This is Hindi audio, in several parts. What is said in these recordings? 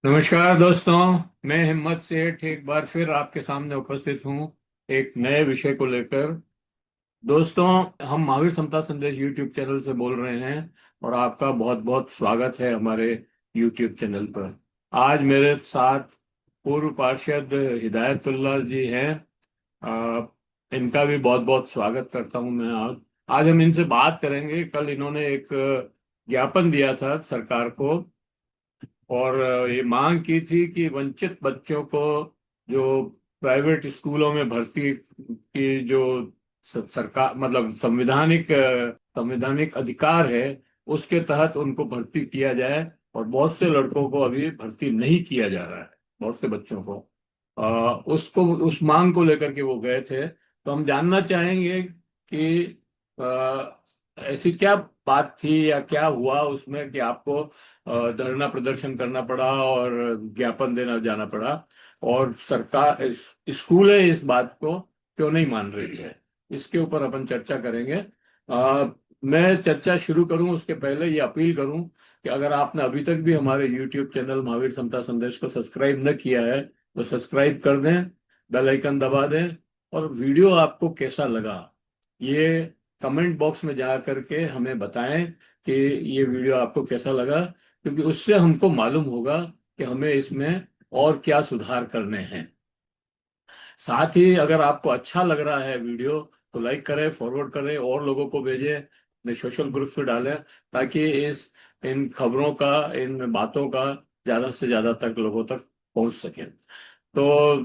नमस्कार दोस्तों। मैं हिम्मत सेठ एक बार फिर आपके सामने उपस्थित हूँ एक नए विषय को लेकर। दोस्तों, हम महावीर समता संदेश यूट्यूब चैनल से बोल रहे हैं और आपका बहुत बहुत स्वागत है हमारे यूट्यूब चैनल पर। आज मेरे साथ पूर्व पार्षद हिदायतुल्लाह जी हैं। आ, इनका भी बहुत बहुत स्वागत करता हूँ मैं। आज आज हम इनसे बात करेंगे। कल इन्होंने एक ज्ञापन दिया था सरकार को और ये मांग की थी कि वंचित बच्चों को जो प्राइवेट स्कूलों में भर्ती की जो सरकार मतलब संवैधानिक अधिकार है उसके तहत उनको भर्ती किया जाए। और बहुत से लड़कों को अभी भर्ती नहीं किया जा रहा है, बहुत से बच्चों को। उसको उस मांग को लेकर के वो गए थे। तो हम जानना चाहेंगे कि ऐसी क्या बात थी या क्या हुआ उसमें कि आपको धरना प्रदर्शन करना पड़ा और ज्ञापन देना जाना पड़ा। और सरकार स्कूल है इस बात को क्यों नहीं मान रही है, इसके ऊपर अपन चर्चा करेंगे। मैं चर्चा शुरू करूं उसके पहले ये अपील करूं कि अगर आपने अभी तक भी हमारे YouTube चैनल महावीर समता संदेश को सब्सक्राइब न किया है तो सब्सक्राइब कर दें, बेल आइकन दबा दें। और वीडियो आपको कैसा लगा ये कमेंट बॉक्स में जा करके हमें बताएं कि ये वीडियो आपको कैसा लगा, क्योंकि उससे हमको मालूम होगा कि हमें इसमें और क्या सुधार करने हैं। साथ ही अगर आपको अच्छा लग रहा है वीडियो तो लाइक करें, फॉरवर्ड करें और लोगों को भेजें, अपने सोशल ग्रुप पे डालें, ताकि इस इन खबरों का, इन बातों का ज्यादा से ज्यादा तक लोगों तक पहुंच सके। तो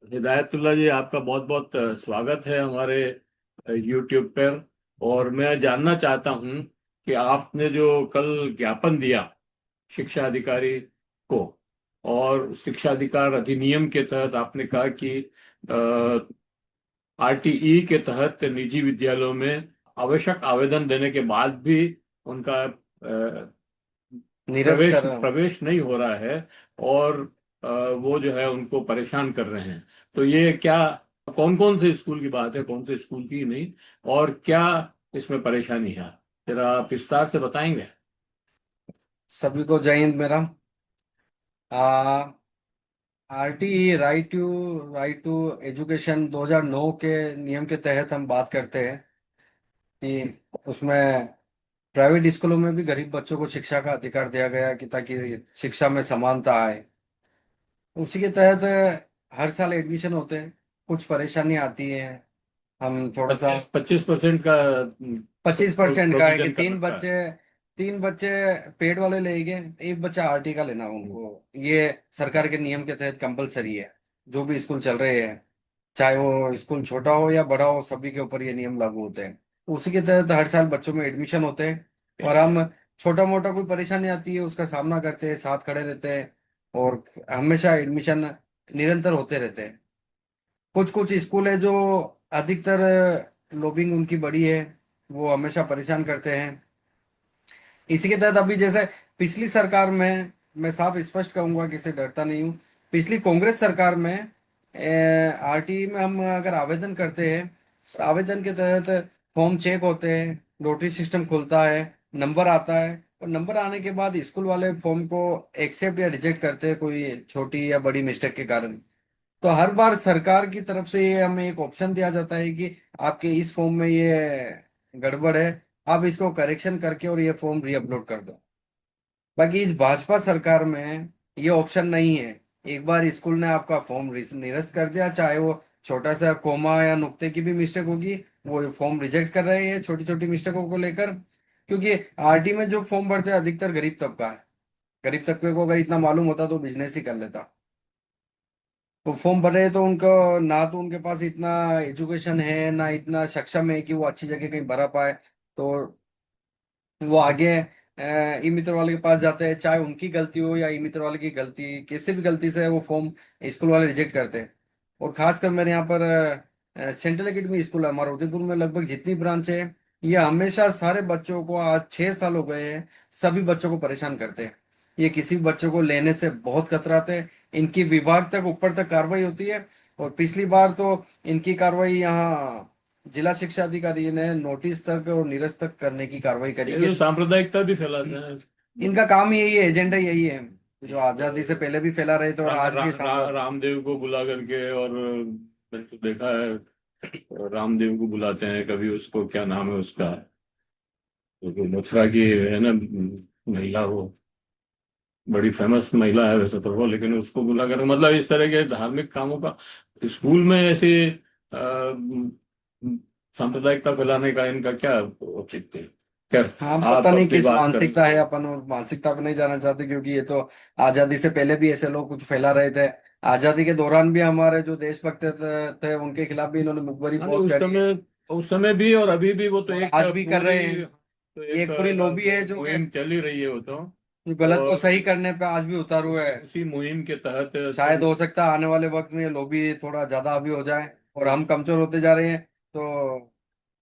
हिदायतुल्लाह जी, आपका बहुत बहुत स्वागत है हमारे यूट्यूब पर। और मैं जानना चाहता हूं कि आपने जो कल ज्ञापन दिया शिक्षा अधिकारी को, और शिक्षा अधिकार अधिनियम के तहत आपने कहा कि आरटीई के तहत निजी विद्यालयों में आवश्यक आवेदन देने के बाद भी उनका निरस्त प्रवेश कर रहा हूँ। प्रवेश नहीं हो रहा है। और वो जो है उनको परेशान कर रहे हैं। तो ये क्या, कौन कौन से स्कूल की बात है, कौन से स्कूल की नहीं, और क्या इसमें परेशानी है, जरा आप विस्तार से बताएंगे। सभी को जय हिंद मेरा। आ आरटीई राइट टू एजुकेशन 2009 के नियम के तहत हम बात करते हैं कि उसमें प्राइवेट स्कूलों में भी गरीब बच्चों को शिक्षा का अधिकार दिया गया कि ताकि शिक्षा में समानता आए। उसी के तहत हर साल एडमिशन होते हैं। कुछ परेशानी आती है। हम थोड़ा सा 25% का 25% का है कि प्रोविजन कर तीन रखा है। बच्चे तीन बच्चे पेड वाले लेंगे, एक बच्चा आरटी का लेना उनको। ये सरकार के नियम के तहत कंपलसरी है। जो भी स्कूल चल रहे हैं, चाहे वो स्कूल छोटा हो या बड़ा हो, सभी के ऊपर ये नियम लागू होते हैं। उसी के तहत हर साल बच्चों में एडमिशन होते हैं। और हम छोटा मोटा कोई परेशानी आती है उसका सामना करते हैं, साथ खड़े रहते हैं। और हमेशा एडमिशन निरंतर होते रहते हैं। कुछ कुछ स्कूल है जो अधिकतर लॉबिंग उनकी बड़ी है, वो हमेशा परेशान करते हैं। इसी के तहत अभी जैसे पिछली सरकार में, मैं साफ स्पष्ट कहूंगा कि इससे डरता नहीं हूँ। पिछली कांग्रेस सरकार में आरटीई में हम अगर आवेदन करते हैं तो आवेदन के तहत फॉर्म चेक होते हैं, लॉटरी सिस्टम खुलता है, नंबर आता है। और नंबर आने के बाद स्कूल वाले फॉर्म को एक्सेप्ट या रिजेक्ट करते हैं कोई छोटी या बड़ी मिस्टेक के कारण। तो हर बार सरकार की तरफ से ये हमें एक ऑप्शन दिया जाता है कि आपके इस फॉर्म में ये गड़बड़ है, आप इसको करेक्शन करके और ये फॉर्म री अपलोड कर दो। बाकी इस भाजपा सरकार में ये ऑप्शन नहीं है। एक बार स्कूल ने आपका फॉर्म निरस्त कर दिया, चाहे वो छोटा सा कोमा या नुक्ते की भी मिस्टेक होगी, वो फॉर्म रिजेक्ट कर रहे हैं छोटी छोटी मिस्टेकों को लेकर। क्योंकि आरटी में जो फॉर्म भरते हैं अधिकतर गरीब तबका है। गरीब तबके को अगर इतना मालूम होता तो बिजनेस ही कर लेता। तो फॉर्म भर रहे हैं तो उनको, ना तो उनके पास इतना एजुकेशन है ना इतना सक्षम है कि वो अच्छी जगह कहीं भरा पाए। तो वो आगे ई मित्र वाले के पास जाते हैं, चाहे उनकी गलती हो या ई मित्र वाले की गलती, किसी भी गलती से वो फॉर्म स्कूल वाले रिजेक्ट करते हैं। और खासकर मेरे यहाँ पर सेंट्रल एकेडमी स्कूल है हमारा उदयपुर में, लगभग जितनी ब्रांच है, ये हमेशा सारे बच्चों को, आज 6 साल हो गए हैं, सभी बच्चों को परेशान करते हैं। ये किसी भी बच्चों को लेने से बहुत कतराते हैं। इनकी विभाग तक ऊपर तक कार्रवाई होती है। और पिछली बार तो इनकी कार्रवाई यहाँ जिला शिक्षा अधिकारी ने नोटिस तक और निरस्त तक करने की कार्रवाई करी ये कि तो सांप्रदायिकता भी फैलाते हैं। इनका काम ही यही है, एजेंडा यही है। जो आजादी से पहले भी फैला रहे थे और आज भी रामदेव को बुला करके, और मैंने तो देखा है रामदेव को बुलाते हैं कभी, उसको क्या नाम है उसका, जो मथुरा की है ना महिला, वो बड़ी फेमस महिला है वैसे तो वो, लेकिन उसको बुला कर मतलब इस तरह के धार्मिक कामों का स्कूल में ऐसे सांप्रदायिकता फैलाने का इनका क्या औचित्य है? खैर, हाँ, पता आप नहीं अपनी किस बात करें। मानसिकता है, अपन और मानसिकता पे नहीं जाना चाहते, क्योंकि ये तो आजादी से पहले भी ऐसे लोग कुछ फैला रहे थे। आजादी के दौरान भी हमारे जो देशभक्त थे उनके खिलाफ भी इन्होंने मुखबरी हाँ, नहीं, बहुत करी है, उस समय भी और अभी भी वो तो और एक आज भी कर रहे हैं। पूरी, तो ये एक एक पूरी लॉबी है जो मुहिम चली रही है वो तो। जो गलत को और सही करने पे आज भी उतारू हुआ है। उसी मुहिम के तहत शायद हो सकता है आने वाले वक्त में ये लॉबी थोड़ा ज्यादा हावी हो जाए और हम कमजोर होते जा रहे हैं, तो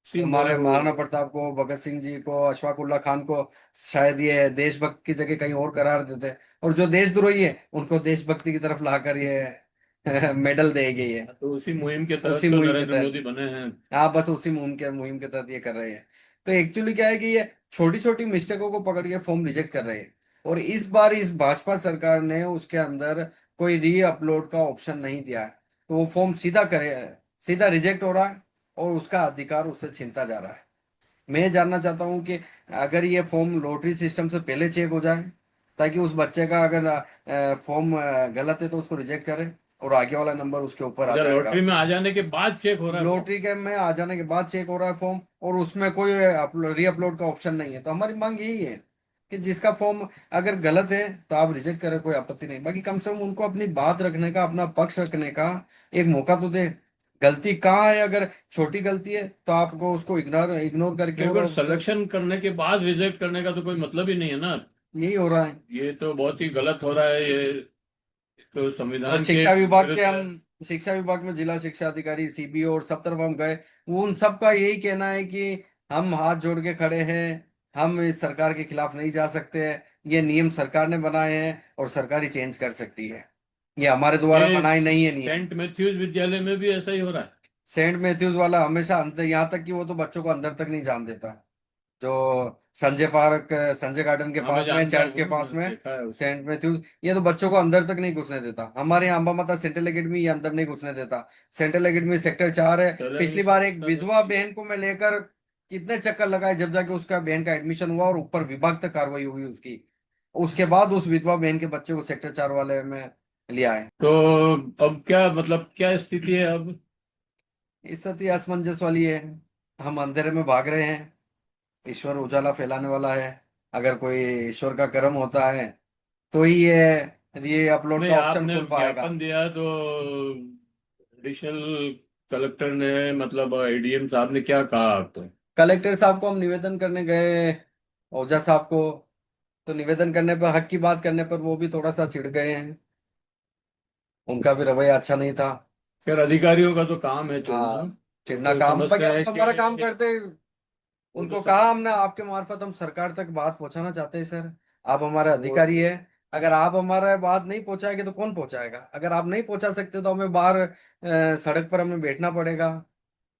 जो है हमारे वो, महाराणा प्रताप को, भगत सिंह जी को, अशफाक उल्लाह खान को शायद ये देशभक्त की जगह कहीं और करार देते, और जो देशद्रोही है उनको देशभक्ति की तरफ लाकर ये मेडल देगी ये, तो उसी मुहिम के तहत उसी तो मुहिम के नरेंद्र तहत। मोदी बने हैं। हाँ, बस उसी मुहिम के तहत ये कर रहे हैं। तो एक्चुअली क्या है कि ये छोटी छोटी मिस्टेकों को पकड़ के फॉर्म रिजेक्ट कर रहे हैं, और इस बार इस भाजपा सरकार ने उसके अंदर कोई री अपलोड का ऑप्शन नहीं दिया है, तो वो फॉर्म सीधा रिजेक्ट हो रहा है, और उसका अधिकार उससे छीनता जा रहा है। मैं जानना चाहता हूँ कि अगर ये फॉर्म लॉटरी सिस्टम से पहले चेक हो जाए, ताकि उस बच्चे का अगर फॉर्म गलत है तो उसको रिजेक्ट करे, और आगे वाला नंबर उसके ऊपर आ अच्छा, जाएगा। लॉटरी में आ जाने के बाद चेक हो रहा है फॉर्म? लॉटरी के में आ जाने के बाद चेक हो रहा है फॉर्म, और उसमें कोई री अपलोड का ऑप्शन नहीं है, तो हमारी मांग यही है कि जिसका फॉर्म अगर गलत है तो आप रिजेक्ट करें, कोई आपत्ति नहीं, बाकी कम से कम उनको अपनी बात रखने का, अपना पक्ष रखने का एक मौका तो दे। गलती कहाँ है? अगर छोटी गलती है तो आपको उसको इग्नोर इग्नोर करके नहीं, और पर उसका सिलेक्शन करने के बाद रिजेक्ट करने का तो कोई मतलब ही नहीं है ना। यही हो रहा है। ये तो बहुत ही गलत हो रहा है, ये तो और संविधान के शिक्षा विभाग के विरुद्ध है। हम शिक्षा विभाग में जिला शिक्षा अधिकारी, सीबीओ और सब तरफ हम गए, वो उन सबका यही कहना है कि हम हाथ जोड़ के खड़े हैं, हम इस सरकार के खिलाफ नहीं जा सकते, ये नियम सरकार ने बनाए हैं और सरकार ही चेंज कर सकती है, ये हमारे द्वारा ये बनाए नहीं है नियम। सेंट मैथ्यूज विद्यालय में भी ऐसा ही हो रहा है। सेंट मैथ्यूज वाला हमेशा अंदर, यहाँ तक कि वो तो बच्चों को अंदर तक नहीं जान देता। जो संजय पार्क, संजय गार्डन के हाँ, मैं पास में, जानता चर्च के हूँ, पास मैंने में देखा है उसको। सेंट मैथ्यूज, ये तो बच्चों को अंदर तक नहीं घुसने देता। हमारे यहाँ अम्बा माता सेंट्रल एकेडमी ये अंदर नहीं घुसने देता। सेंट्रल एकेडमी सेक्टर 4 है। चलेंगे पिछली बार एक समझता तो विधवा नहीं है। बहन को मैं लेकर कितने चक्कर लगाए, जब जाके उसका बहन का एडमिशन हुआ और ऊपर विभाग तक कार्रवाई हुई उसकी, उसके बाद उस विधवा बहन के बच्चे को सेक्टर 4 वाले में लिया है। तो अब क्या मतलब, क्या स्थिति है अब? स्थिति असमंजस वाली है। हम अंधेरे में भाग रहे हैं, ईश्वर उजाला फैलाने वाला है। अगर कोई ईश्वर का कर्म होता है तो ही ये अपलोड नहीं, का ऑप्शन आपने खुल पाएगा। ज्ञापन दिया तो एडिशनल कलेक्टर ने, मतलब एडीएम साहब ने क्या कहा आपको? कलेक्टर साहब को हम निवेदन करने गए, ओझा साहब को, तो निवेदन करने पर, हक की बात करने पर वो भी थोड़ा सा चिढ़ गए हैं, उनका भी रवैया अच्छा नहीं था। खैर, अधिकारियों का तो काम है चुनना। हाँ, चिढ़ना तो काम, बाकी समझते हम हैं तो कि हमारा काम करते। वो तो उनको सब, कहा हमने, आपके मार्फत हम सरकार तक बात पहुंचाना चाहते हैं सर, आप हमारे वो अधिकारी हैं। अगर आप हमारा बात नहीं पहुंचाएंगे तो कौन पहुंचाएगा? अगर आप नहीं पहुंचा सकते तो हमें बाहर सड़क पर हमें बैठना पड़ेगा,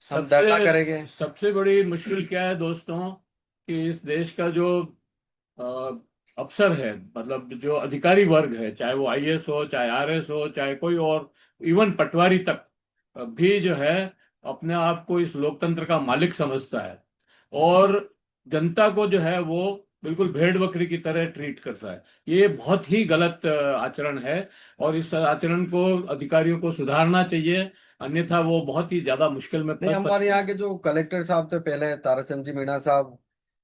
हम सबसे धरना करेंगे। सबसे बड़ी मुश्किल क्या है दोस्तों, कि इस देश का जो अफसर है, मतलब जो अधिकारी वर्ग है, चाहे वो आईएएस हो, चाहे आरएस हो, चाहे कोई और, इवन पटवारी तक भी जो है, अपने आप को इस लोकतंत्र का मालिक समझता है, और जनता को जो है वो बिल्कुल भेड़ बकरी की तरह ट्रीट करता है। ये बहुत ही गलत आचरण है, और इस आचरण को अधिकारियों को सुधारना चाहिए, अन्यथा वो बहुत ही ज्यादा मुश्किल में नहीं, फंस हमारे सकते यहाँ हैं। के जो कलेक्टर साहब थे पहले, ताराचंद जी मीणा साहब,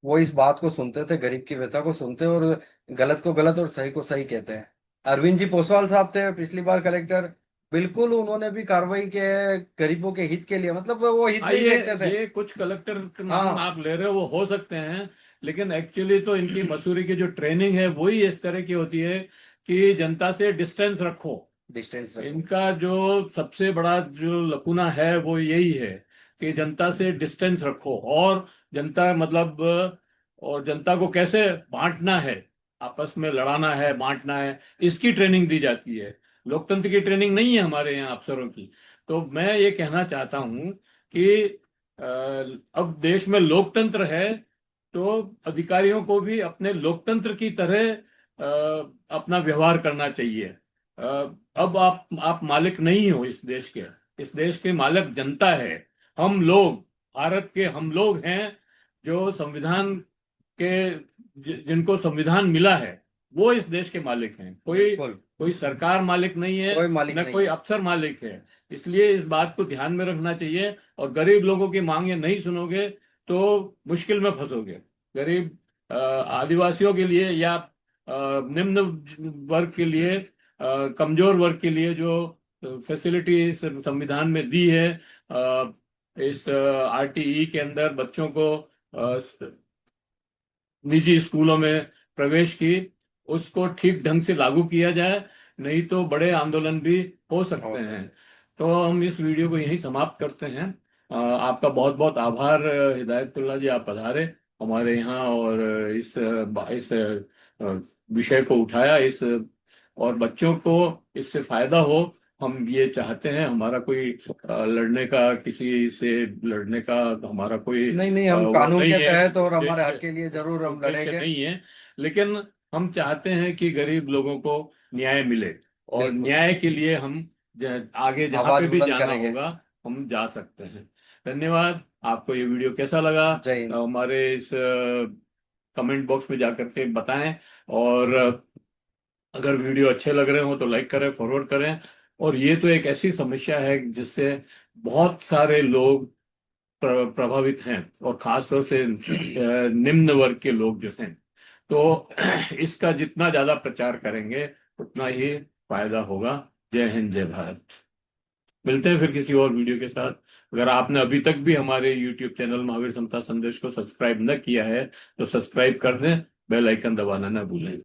वो इस बात को सुनते थे, गरीब की व्यथा को सुनते, और गलत को गलत और सही को सही कहते हैं। अरविंद जी पोसवाल साहब थे पिछली बार कलेक्टर, बिल्कुल उन्होंने भी कार्रवाई के गरीबों के हित के लिए, मतलब वो हित हाँ, नहीं देखते थे। ये कुछ कलेक्टर का नाम हाँ, आप ले रहे हो, वो हो सकते हैं, लेकिन एक्चुअली तो इनकी मसूरी की जो ट्रेनिंग है वही इस तरह की होती है कि जनता से डिस्टेंस रखो। डिस्टेंस रखो। इनका जो सबसे बड़ा जो लकुना है वो यही है कि जनता से डिस्टेंस रखो, और जनता मतलब, और जनता को कैसे बांटना है, आपस में लड़ाना है, बांटना है, इसकी ट्रेनिंग दी जाती है। लोकतंत्र की ट्रेनिंग नहीं है हमारे यहाँ अफसरों की। तो मैं ये कहना चाहता हूँ कि अब देश में लोकतंत्र है, तो अधिकारियों को भी अपने लोकतंत्र की तरह अपना व्यवहार करना चाहिए। अब आप मालिक नहीं हो इस देश के। इस देश के मालिक जनता है। हम लोग, भारत के हम लोग हैं, जो संविधान के जिनको संविधान मिला है, वो इस देश के मालिक हैं। कोई बिल्कुल। कोई सरकार मालिक नहीं है, कोई मालिक न नहीं कोई है। अफसर मालिक है। इसलिए इस बात को ध्यान में रखना चाहिए। और गरीब लोगों की मांगे नहीं सुनोगे तो मुश्किल में फंसोगे। गरीब आदिवासियों के लिए या निम्न वर्ग के लिए, कमजोर वर्ग के लिए जो फैसिलिटी संविधान में दी है, इस आरटीई के अंदर बच्चों को निजी स्कूलों में प्रवेश की, उसको ठीक ढंग से लागू किया जाए। नहीं तो बड़े आंदोलन भी हो सकते हो हैं। सकता। तो हम इस वीडियो को यहीं समाप्त करते हैं। आपका बहुत बहुत आभार हिदायतुल्लाह जी, आप पधारे हमारे यहाँ और इस विषय को उठाया। इस और बच्चों को इससे फायदा हो, हम ये चाहते हैं। हमारा कोई लड़ने का, किसी से लड़ने का हमारा कोई नहीं नहीं, हम वो कानून नहीं के है, तहत और हमारे हक उद्देश्य के लिए जरूर हम उद्देश्य लड़ेंगे। नहीं है। लेकिन हम चाहते हैं कि गरीब लोगों को न्याय मिले। और बिल्कुल। न्याय के लिए हम आगे जहाँ आवाज पे भी बुलंद जाना करेंगे। होगा हम जा सकते हैं। धन्यवाद। आपको ये वीडियो कैसा लगा, जय हिंद। हमारे इस कमेंट बॉक्स में जा करके बताएं। और अगर वीडियो अच्छे लग रहे हो तो लाइक करें, फॉरवर्ड करें। और ये तो एक ऐसी समस्या है जिससे बहुत सारे लोग प्रभावित हैं, और खास तौर से निम्न वर्ग के लोग जो हैं। तो इसका जितना ज्यादा प्रचार करेंगे उतना ही फायदा होगा। जय हिंद, जय भारत। मिलते हैं फिर किसी और वीडियो के साथ। अगर आपने अभी तक भी हमारे YouTube चैनल महावीर समता संदेश को सब्सक्राइब न किया है तो सब्सक्राइब कर दें, बेल आइकन दबाना न भूलें।